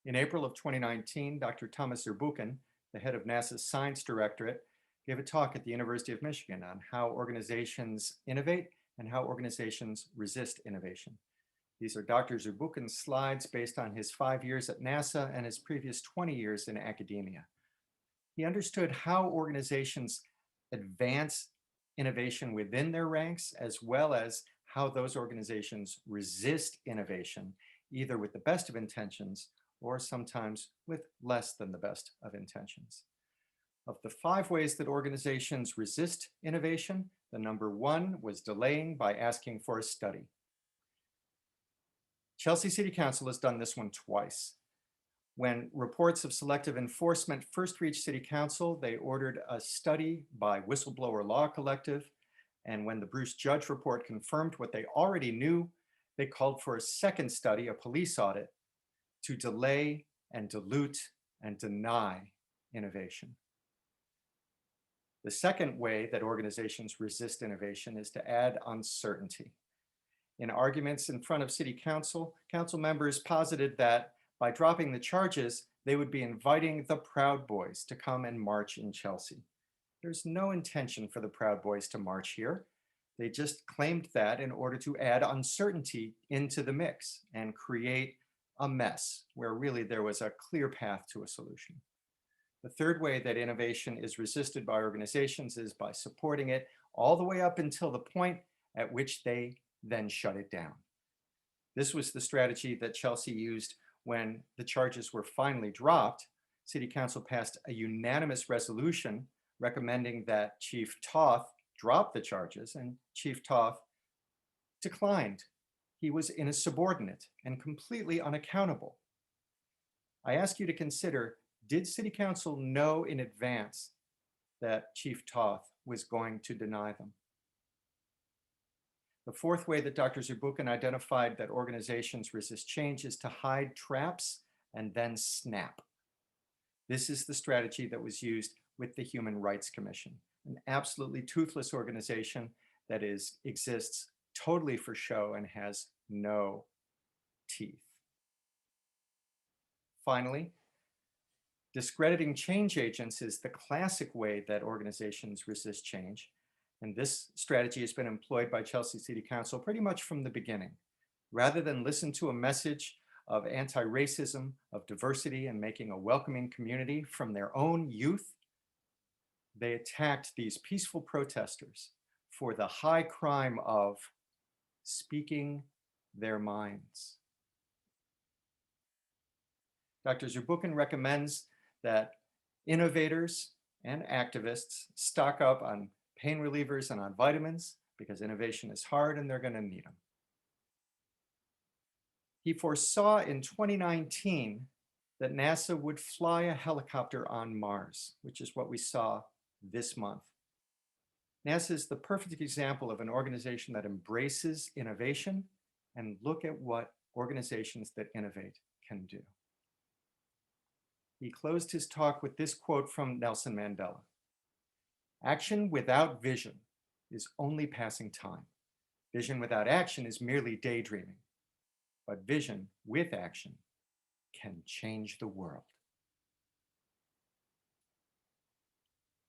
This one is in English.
In April of 2019, Dr. Thomas Zurbuchen, the head of NASA's Science Directorate, gave a talk at the University of Michigan on how organizations innovate and how organizations resist innovation. These are Dr. Zurbuchen's slides based on his 5 years at NASA and his previous 20 years in academia. He understood how organizations advance innovation within their ranks, as well as how those organizations resist innovation, either with the best of intentions or sometimes with less than the best of intentions. Of the 5 ways that organizations resist innovation, the number 1 was delaying by asking for a study. Chelsea City Council has done this one twice. When reports of selective enforcement first reached City Council, they ordered a study by Whistleblower Law Collective. And when the Bruce Judge report confirmed what they already knew, they called for a second study, a police audit, to delay and dilute and deny innovation. The second way that organizations resist innovation is to add uncertainty. In arguments in front of City Council, council members posited that by dropping the charges, they would be inviting the Proud Boys to come and march in Chelsea. There's no intention for the Proud Boys to march here. They just claimed that in order to add uncertainty into the mix and create a mess where really there was a clear path to a solution. The third way that innovation is resisted by organizations is by supporting it all the way up until the point at which they then shut it down. This was the strategy that Chelsea used when the charges were finally dropped. City Council passed a unanimous resolution recommending that Chief Toth drop the charges, and Chief Toth declined. He was insubordinate and completely unaccountable. I ask you to consider, did City Council know in advance that Chief Toth was going to deny them? The fourth way that Dr. Zurbuchen identified that organizations resist change is to hide traps and then snap. This is the strategy that was used with the Human Rights Commission, an absolutely toothless organization that exists totally for show and has no teeth. Finally, discrediting change agents is the classic way that organizations resist change. And this strategy has been employed by Chelsea City Council pretty much from the beginning. Rather than listen to a message of anti-racism, of diversity, and making a welcoming community from their own youth, they attacked these peaceful protesters for the high crime of speaking their minds. Dr. Zurbuchen recommends that innovators and activists stock up on pain relievers and on vitamins because innovation is hard and they're going to need them. He foresaw in 2019 that NASA would fly a helicopter on Mars, which is what we saw this month. NASA is the perfect example of an organization that embraces innovation, and look at what organizations that innovate can do. He closed his talk with this quote from Nelson Mandela: "Action without vision is only passing time. Vision without action is merely daydreaming. But vision with action can change the world."